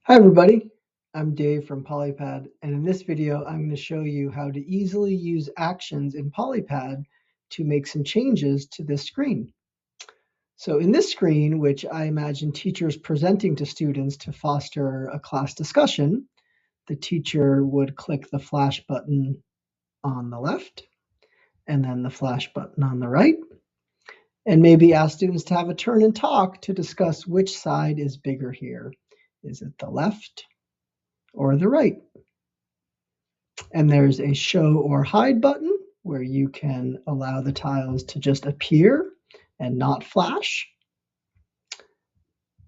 Hi everybody, I'm Dave from Polypad, and in this video I'm going to show you how to easily use actions in Polypad to make some changes to this screen. So in this screen, which I imagine teachers presenting to students to foster a class discussion, the teacher would click the flash button on the left and then the flash button on the right, and maybe ask students to have a turn and talk to discuss which side is bigger here. Is it the left or the right? And there's a show or hide button where you can allow the tiles to just appear and not flash.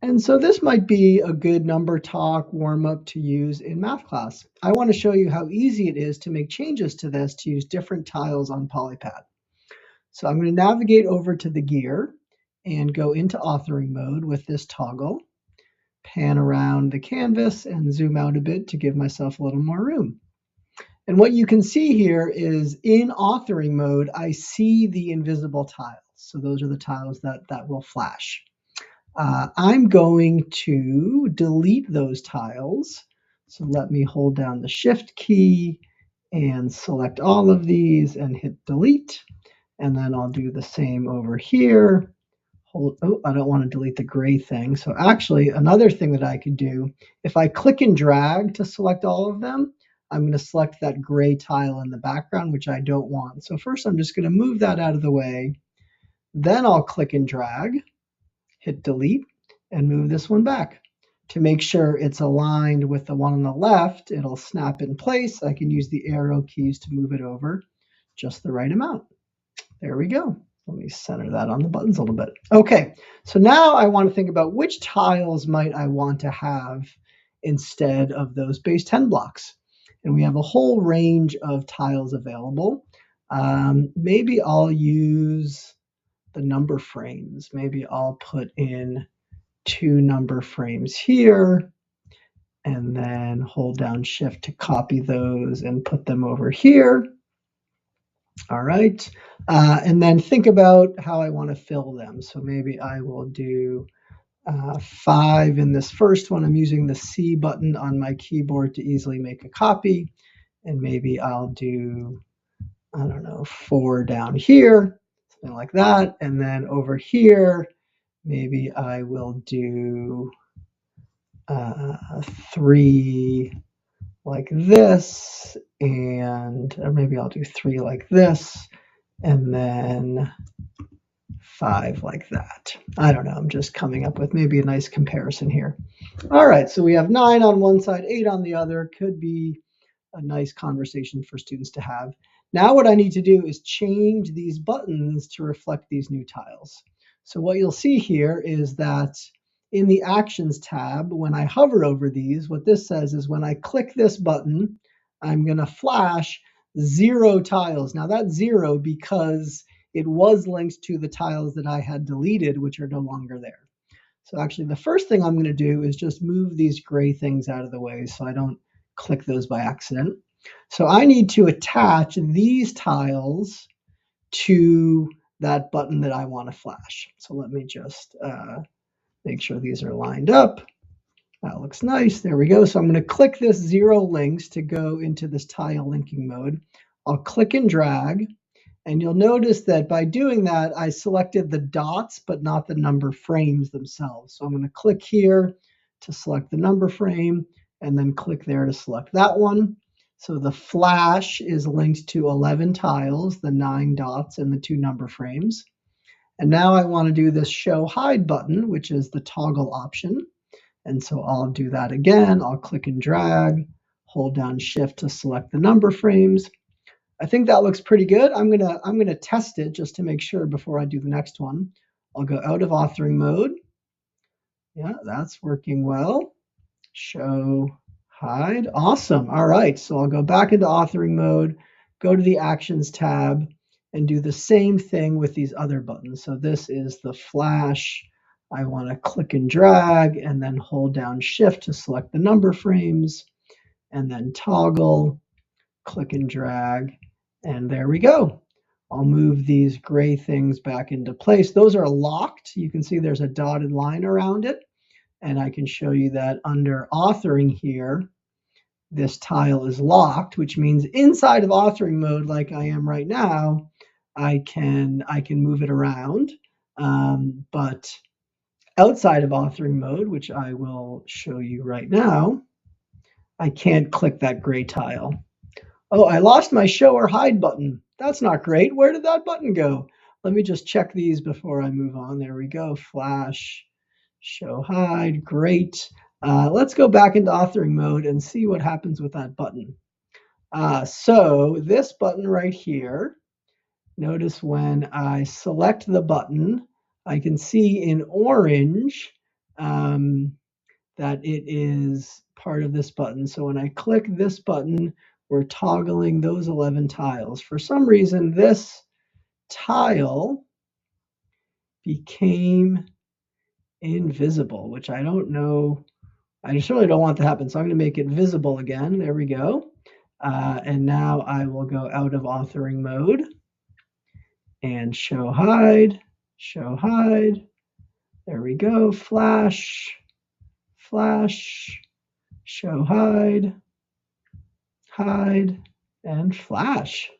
And so this might be a good number talk warm up to use in math class. I want to show you how easy it is to make changes to this to use different tiles on Polypad. So I'm going to navigate over to the gear and go into authoring mode with this toggle, pan around the canvas and zoom out a bit to give myself a little more room. And what you can see here is in authoring mode, I see the invisible tiles. So those are the tiles that will flash. I'm going to delete those tiles. So let me hold down the Shift key and select all of these and hit delete. And then I'll do the same over here. I don't want to delete the gray thing. So actually, another thing that I could do, if I click and drag to select all of them, I'm going to select that gray tile in the background, which I don't want. So first, I'm just going to move that out of the way. Then I'll click and drag, hit delete, and move this one back. To make sure it's aligned with the one on the left, it'll snap in place. I can use the arrow keys to move it over just the right amount. There we go. Let me center that on the buttons a little bit. Okay, so now I want to think about which tiles might I want to have instead of those base 10 blocks. And we have a whole range of tiles available. Maybe I'll use the number frames. Maybe I'll put in 2 number frames here and then hold down Shift to copy those and put them over here. All right, and then think about how I want to fill them. So maybe I will do 5 in this first one. I'm using the C button on my keyboard to easily make a copy. And maybe I'll do, I don't know, 4 down here, something like that. And then over here, maybe I will do 3 like this, and or maybe I'll do 3 like this, and then 5 like that. I don't know, I'm just coming up with maybe a nice comparison here. All right, so we have 9 on one side, 8 on the other. Could be a nice conversation for students to have. Now what I need to do is change these buttons to reflect these new tiles. So what you'll see here is that in the Actions tab, when I hover over these, what this says is when I click this button, I'm going to flash 0 tiles. Now that's 0 because it was linked to the tiles that I had deleted, which are no longer there. So actually the first thing I'm going to do is just move these gray things out of the way so I don't click those by accident. So I need to attach these tiles to that button that I want to flash. So let me just make sure these are lined up. That looks nice. There we go. So I'm going to click this 0 links to go into this tile linking mode. I'll click and drag. And you'll notice that by doing that, I selected the dots, but not the number frames themselves. So I'm going to click here to select the number frame, and then click there to select that one. So the flash is linked to 11 tiles, the 9 dots, and the 2 number frames. And now I want to do this show hide button, which is the toggle option. And so I'll do that again. I'll click and drag, hold down Shift to select the number frames. I think that looks pretty good. I'm gonna test it just to make sure before I do the next one. I'll go out of authoring mode. Yeah, that's working well. Show, hide, awesome. All right, so I'll go back into authoring mode, go to the Actions tab, and do the same thing with these other buttons. So this is the flash. I want to click and drag and then hold down Shift to select the number frames, and then toggle, click and drag, and there we go. I'll move these gray things back into place. Those are locked. You can see there's a dotted line around it. and I can show you that under authoring here, this tile is locked, which means inside of authoring mode, like I am right now, I can move it around. But outside of authoring mode, which I will show you right now, I can't click that gray tile. Oh, I lost my show or hide button. That's not great. Where did that button go? Let me just check these before I move on. There we go. Flash, show hide, great. Let's go back into authoring mode and see what happens with that button. So this button right here, notice when I select the button, I can see in orange that it is part of this button. So when I click this button, we're toggling those 11 tiles. For some reason, this tile became invisible, which I don't know. I certainly don't want to happen. So I'm going to make it visible again. There we go. And now I will go out of authoring mode and show hide, show hide. There we go. Flash, flash, show hide, hide, and flash.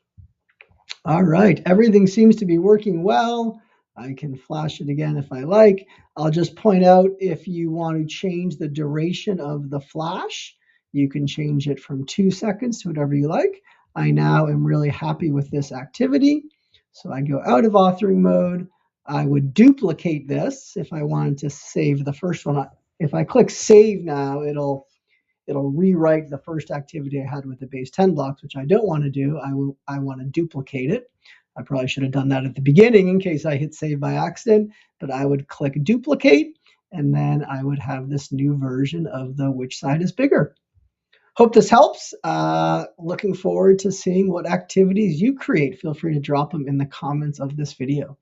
All right, everything seems to be working well. I can flash it again if I like. I'll just point out if you want to change the duration of the flash, you can change it from 2 seconds to whatever you like. I now am really happy with this activity. So I go out of authoring mode. I would duplicate this if I wanted to save the first one. If I click save now, it'll rewrite the first activity I had with the base 10 blocks, which I don't want to do. I want to duplicate it. I probably should have done that at the beginning in case I hit save by accident, but I would click duplicate, and then I would have this new version of the which side is bigger. Hope this helps. Looking forward to seeing what activities you create. Feel free to drop them in the comments of this video.